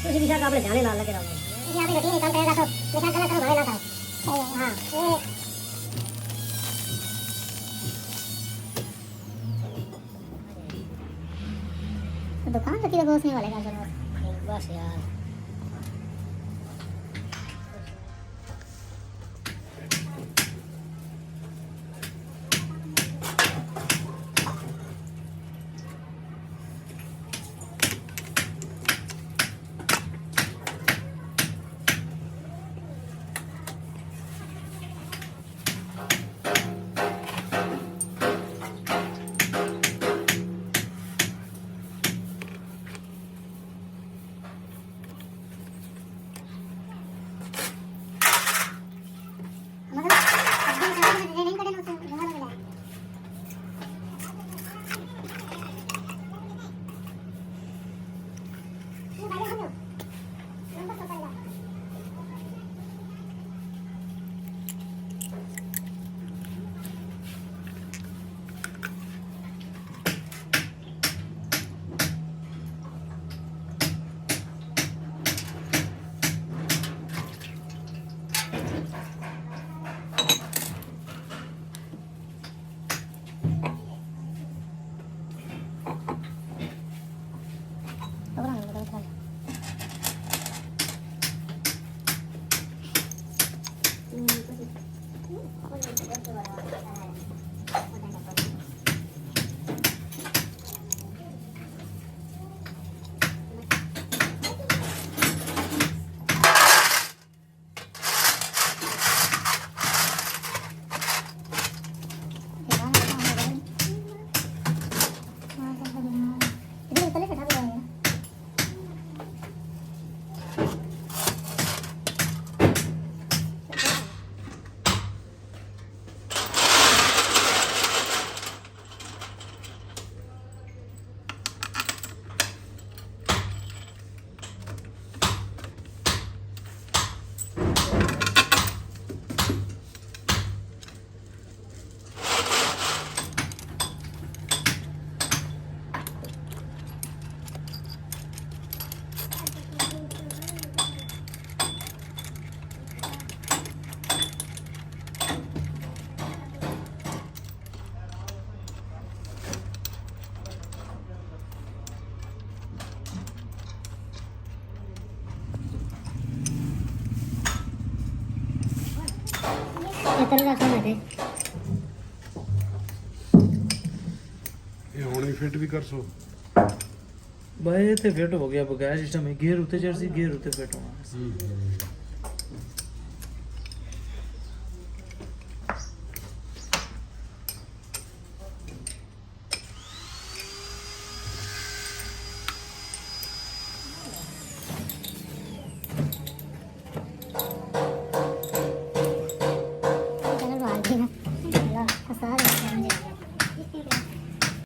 उसी दिशा का आपने ध्यान ना लगे रहो यहाँ पे रोटी निकाल करेगा तो निकाल कर करो भाई ना खाओ हां ये दुकान तो किधर घुसने वाले का बस यार ये होने फिट भी कर सो भाई ये तो फिट हो गया बगैर सिस्टम में गियर उते जर्सी गियर उते फिट होना